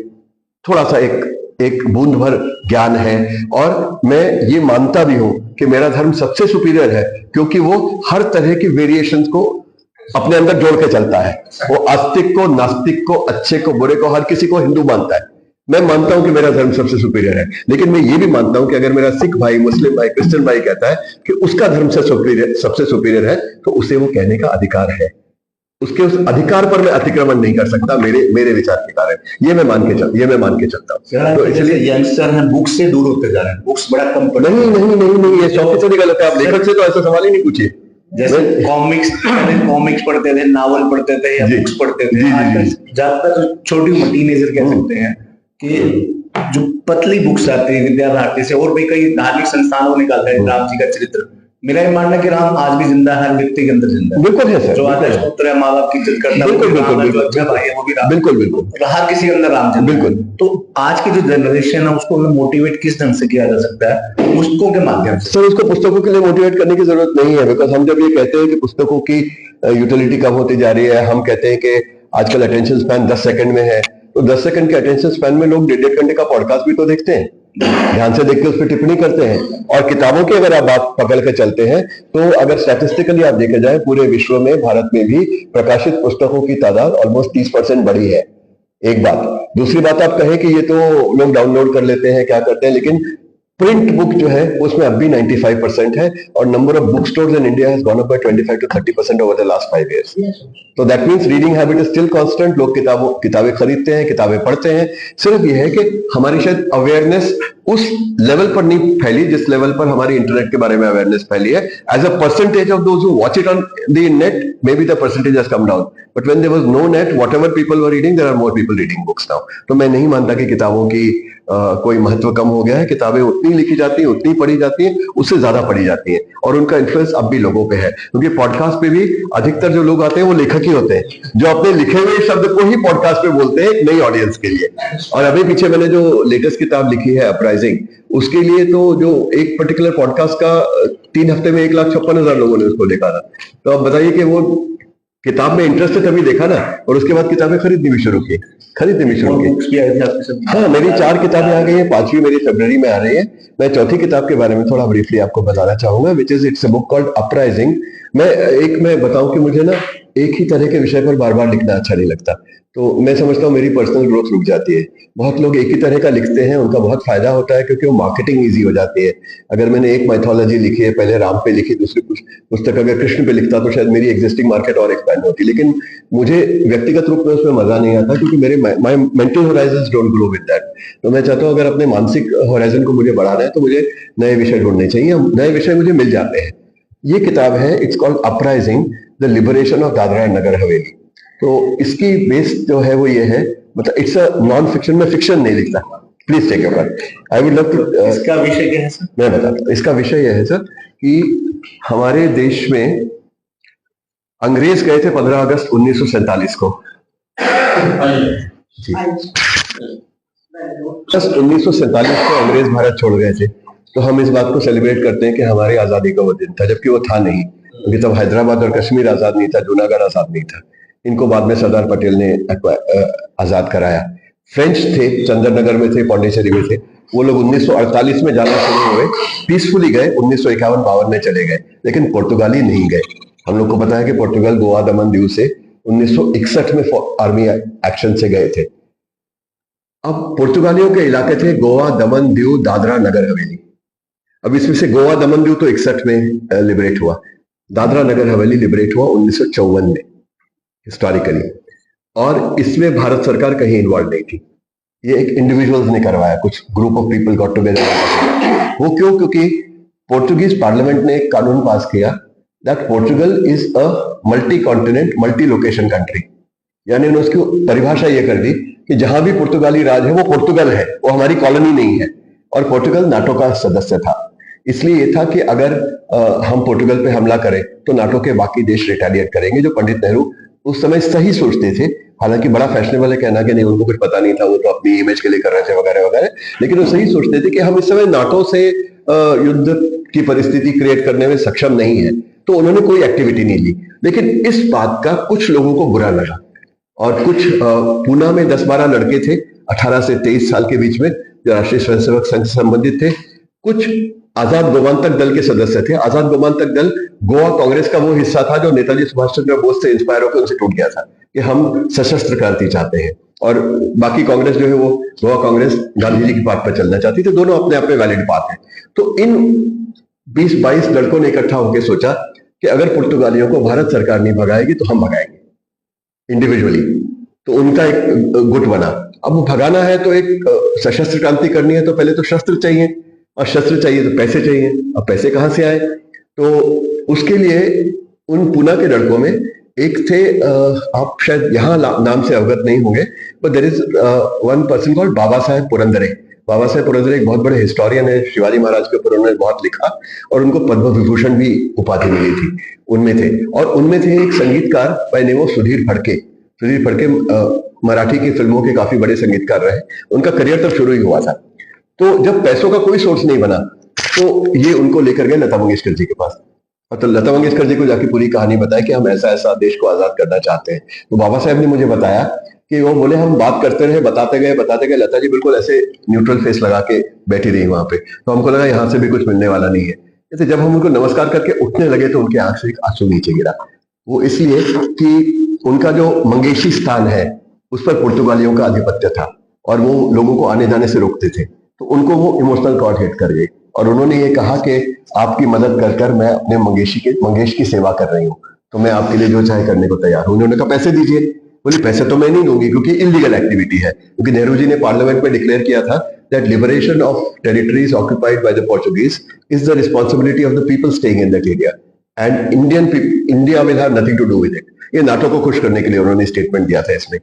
थोड़ा सा एक बूंद भर ज्ञान है. और मैं ये मानता भी हूं कि मेरा धर्म सबसे सुपीरियर है, क्योंकि वो हर तरह की वेरिएशंस को अपने अंदर जोड़ के चलता है. वो आस्तिक को, नास्तिक को, अच्छे को, बुरे को, हर किसी को हिंदू मानता है. मैं मानता हूं कि मेरा धर्म सबसे सुपीरियर है, लेकिन मैं ये भी मानता हूं कि अगर मेरा सिख भाई, मुस्लिम भाई, क्रिश्चियन भाई कहता है कि उसका धर्म सबसे सुपीरियर है, तो उसे वो कहने का अधिकार है. उसके उस अधिकार पर मैं अतिक्रमण नहीं कर सकता मेरे विचार के कारण. ये मैं मान के चलता हूँ. तो इसलिए यंगस्टर हैं बुक्स से दूर होते जा रहे हैं, बुक्स बड़ा कम पढ़. नहीं, ये 100% गलत है. आप लेखक से तो ऐसा सवाल ही नहीं पूछिए. जैसे कॉमिक्स पढ़ते थे, नावल पढ़ते थे या बुक्स पढ़ते थे. आजकल ज्यादातर छोटी उम्र टीनेजर कह सकते हैं कि जो पतली बुक्स आती है विद्या भारती से, और भी कई धार्मिक संस्थानों निकालते हैं राम जी का चरित्र. मेरा ये मानना है कि राम आज भी जिंदा है, हर व्यक्ति के अंदर जिंदा है. बिल्कुल है सर. जो आज पुत्र है, माँ बाप की इज्जत करता है, जो अच्छा भाई है वो भी राम. बिल्कुल हर किसी के अंदर राम जिंदा. बिल्कुल. तो आज की जो जनरेशन है उसको मोटिवेट किस ढंग से किया जा सकता है? पुस्तकों के माध्यम से. सर, उसको पुस्तकों के लिए मोटिवेट करने की जरूरत नहीं है. बिकॉज हम जब ये कहते हैं कि पुस्तकों की यूटिलिटी कम होती जा रही है, हम कहते हैं कि आजकल अटेंशन स्पैन 10 सेकंड में है, तो 10 सेकंड के अटेंशन स्पैन में लोग 1.5 घंटे का पॉडकास्ट भी तो देखते हैं, ध्यान से देख के उस पर टिप्पणी करते हैं। और किताबों की अगर आप बात पकड़ के चलते हैं तो अगर स्टैटिस्टिकली आप देखे जाए पूरे विश्व में, भारत में भी प्रकाशित पुस्तकों की तादाद ऑलमोस्ट 30% बढ़ी है। एक बात। दूसरी बात, आप कहें कि ये तो लोग डाउनलोड कर लेते हैं, क्या करते हैं, लेकिन प्रिंट बुक जो है उसमें अब भी 95% है, और number of book stores in India has gone up by 25 to 30% over the last 5 years। तो that means reading habit is still constant. लोग किताबें खरीदते हैं, किताबें पढ़ते हैं। सिर्फ ये है कि हमारी शायद अवेयरनेस उस लेवल पर नहीं फैली जिस लेवल पर हमारी इंटरनेट के बारे में अवेयरनेस फैली है। As a percentage of those who watch it on the net, maybe the percentage has come down, but when there was no net, whatever people were reading, there are more people reading books now. तो मैं नहीं मानता कि किताबों की कोई महत्व कम हो गया है। किताबें उतनी लिखी जाती हैं, उतनी पढ़ी जाती हैं, उससे ज्यादा पढ़ी जाती हैं, और उनका इन्फ्लुएंस अब भी लोगों पे है। क्योंकि पॉडकास्ट पे भी अधिकतर जो लोग आते हैं वो लेखक ही होते हैं, जो अपने लिखे हुए शब्द को ही पॉडकास्ट पे बोलते हैं एक नई ऑडियंस के लिए। और अभी पीछे मैंने जो लेटेस्ट किताब लिखी है अपराइजिंग, उसके लिए तो जो एक पर्टिकुलर पॉडकास्ट का 3 हफ्ते में 1,56,000 लोगों ने उसको देखा था। तो आप बताइए कि वो किताब में इंटरेस्ट तभी देखा ना, और उसके बाद किताबें खरीदनी भी शुरू की। हाँ, मेरी 4 किताबें आ गई हैं, 5वीं मेरी फरवरी में आ रही है। मैं चौथी किताब के बारे में थोड़ा ब्रीफली आपको बताना चाहूंगा, which is it's a book called uprising. मैं बताऊं कि मुझे ना एक ही तरह के विषय पर बार बार लिखना अच्छा नहीं लगता। तो मैं समझता हूँ मेरी पर्सनल ग्रोथ रुक जाती है। बहुत लोग एक ही तरह का लिखते हैं, उनका बहुत फायदा होता है क्योंकि वो मार्केटिंग इजी हो जाती है। अगर मैंने एक माइथोलॉजी लिखी है, पहले राम पे लिखी, दूसरी पुस्तक अगर कृष्ण पे लिखता तो शायद मेरी एग्जिस्टिंग मार्केट और एक्सपैंड होती। लेकिन मुझे व्यक्तिगत रूप में उसमें मजा नहीं आता क्योंकि मेरे my mental Horizons don't grow with that. तो मैं चाहता हूँ अगर अपने मानसिक होराइजन को मुझे बढ़ाना है तो मुझे नए विषय ढूंढने चाहिए। नए विषय मुझे मिल जाते हैं। ये किताब है, it's called uprising, the liberation of Dadra and Nagar Haveli. तो इसकी बेस जो है वो ये है, मतलब इट्स अ नॉन फिक्शन, में फिक्शन नहीं लिखता। प्लीज टेक योर बात। I would love to. इसका विषय क्या है सर? मैं बताता हूँ। इसका विषय यह है सर कि हमारे देश में अंग्रेज गए थे 15 अगस्त 1947 को। जी, 1947 को अंग्रेज भारत छोड़ गए थे। तो हम इस बात को सेलिब्रेट करते हैं कि हमारी आजादी का वो दिन था, जबकि वो था नहीं। क्योंकि तब हैदराबाद और कश्मीर आजाद नहीं था, जूनागढ़ आजाद नहीं था। इनको बाद में सरदार पटेल ने आजाद कराया। फ्रेंच थे, चंद्रनगर में थे, पौंडीचेरी में थे। वो लोग 1948 में जाना शुरू हुए, पीसफुली गए, 1951-52 में चले गए। लेकिन पुर्तगाली नहीं गए। हम लोग को पता है कि पुर्तगाल गोवा दमन दीव से 1961 में आर्मी एक्शन से गए थे। अब पुर्तगालियों के इलाके थे गोवा, दमन, दीव, दादरा, नगर हवेली। अब इसमें से गोवा, दमन, दीव तो 61 में लिबरेट हुआ। दादरा नगर हवेली लिबरेट हुआ 1954 में हिस्टोरिकली, और इसमें भारत सरकार कहीं इन्वॉल्व नहीं थी। ये एक इंडिविजुअल्स ने करवाया, कुछ group of people got together. वो क्यों? क्योंकि पोर्टुगीज पार्लियामेंट ने एक कानून पास किया that Portugal is a multi continent, multi location country. यानी उन्होंने उसकी परिभाषा ये कर दी कि जहां भी पुर्तगाली राज है वो पोर्तुगल है, वो हमारी कॉलोनी नहीं है। और पोर्टुगल नाटो का सदस्य था। इसलिए ये था कि अगर हम पोर्टुगल पे हमला करें तो नाटो के बाकी देश रिटेलिएट करेंगे, जो पंडित नेहरू उस समय सही सोचते थे। हालांकि बड़ा फैशनेबल है कहना कि नहीं, उनको कुछ पता नहीं था, वो तो अपनी इमेज के लिए कर रहे थे वगैरह वगैरह, लेकिन वो सही सोचते थे कि हम इस समय नाटो से युद्ध की परिस्थिति क्रिएट करने में सक्षम नहीं है। तो उन्होंने कोई एक्टिविटी नहीं ली। लेकिन इस बात का कुछ लोगों को बुरा लगा, और कुछ पूना में 10-12 लड़के थे 18 से 23 साल के बीच में, जो राष्ट्रीय स्वयंसेवक संघ से संबंधित थे। कुछ आजाद गोमांतक दल के सदस्य थे। आजाद गोमांतक दल गोवा कांग्रेस का वो हिस्सा था जो नेताजी सुभाष चंद्र बोस से इंस्पायर होकर उनसे टूट गया था कि हम सशस्त्र क्रांति चाहते हैं, और बाकी कांग्रेस जो है वो गोवा कांग्रेस गांधी जी की बात पर चलना चाहती थी। दोनों अपने आप में वैलिड बात है। तो इन 20-22 लड़कों ने इकट्ठा होकर सोचा कि अगर पुर्तगालियों को भारत सरकार नहीं भगाएगी तो हम भगाएंगे इंडिविजुअली। तो उनका एक गुट बना। अब भगाना है तो एक सशस्त्र क्रांति करनी है तो पहले तो शस्त्र चाहिए, और शस्त्र चाहिए तो पैसे चाहिए। अब पैसे कहाँ से आए? तो उसके लिए उन पूना के लड़कों में एक थे, आप शायद यहाँ नाम से अवगत नहीं होंगे, but there is one person called Baba Saheb Purandare. Baba Saheb Purandare एक बहुत बड़े हिस्टोरियन है, शिवाजी महाराज के ऊपर उन्होंने बहुत लिखा, और उनको पद्म विभूषण भी उपाधि मिली थी। उनमें थे, और उनमें थे एक संगीतकार by name of Sudhir Phadke. Sudhir Phadke Marathi की फिल्मों के काफी बड़े संगीतकार रहे। उनका करियर तब शुरू ही हुआ था। तो जब पैसों का कोई सोर्स नहीं बना तो ये उनको लेकर गए लता मंगेशकर जी के पास, और तो लता मंगेशकर जी को जाके पूरी कहानी बताई कि हम ऐसा ऐसा देश को आजाद करना चाहते हैं। तो बाबा साहब ने मुझे बताया कि वो बोले हम बात करते रहे, बताते गए, लता जी बिल्कुल ऐसे न्यूट्रल फेस लगा के बैठी रही वहां पे। तो हमको लगा यहाँ से भी कुछ मिलने वाला नहीं है। जैसे जब हम उनको नमस्कार करके उठने लगे तो उनके आंख से एक आंसू नीचे गिरा। वो इसलिए कि उनका जो मंगेशी स्थान है उस पर पुर्तगालियों का आधिपत्य था और वो लोगों को आने जाने से रोकते थे, तो उनको वो इमोशनल कॉर्ड हिट कर गई और उन्होंने ये कहा कि आपकी मदद कर कर मैं अपने मंगेश की सेवा कर रही हूँ, तो मैं आपके लिए जो चाहे करने को तैयार हूँ। उन्होंने कहा पैसे दीजिए। बोली पैसे तो मैं नहीं दूंगी क्योंकि इलीगल एक्टिविटी है, क्योंकि नेहरू जी ने पार्लियामेंट में डिक्लेयर किया था that liberation of territories occupied by the Portuguese is the responsibility of the people staying in that area and India will have nothing to do with it. ये नाटो को खुश करने के लिए उन्होंने स्टेटमेंट दिया था इसमें।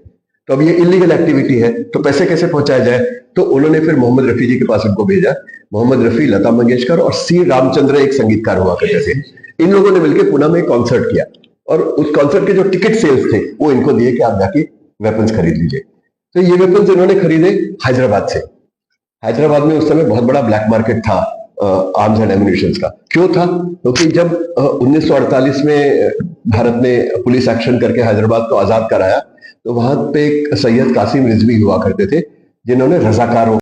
तो अब ये इलीगल एक्टिविटी है तो पैसे कैसे पहुंचाया जाए, तो उन्होंने फिर मोहम्मद रफी जी के पास उनको भेजा। मोहम्मद रफी, लता मंगेशकर और सी रामचंद्र एक संगीतकार हुआ करते थे। इन लोगों ने मिलकर पुणे में कॉन्सर्ट किया और उस कॉन्सर्ट के जो टिकट सेल्स थे वो इनको दिए कि आप जाके वेपन्स खरीद लीजिए। तो ये वेपन्स इन्होंने खरीदे हैदराबाद से। हैदराबाद में उस समय बहुत बड़ा ब्लैक मार्केट था आर्म्स एंड एम्यूनिशंस का। क्यों था? क्योंकि जब 1948 में भारत ने पुलिस एक्शन करके हैदराबाद को आजाद कराया तो वहां पे एक सैयद कासिम रिजवी हुआ करते थे जिन्होंने रजाकारों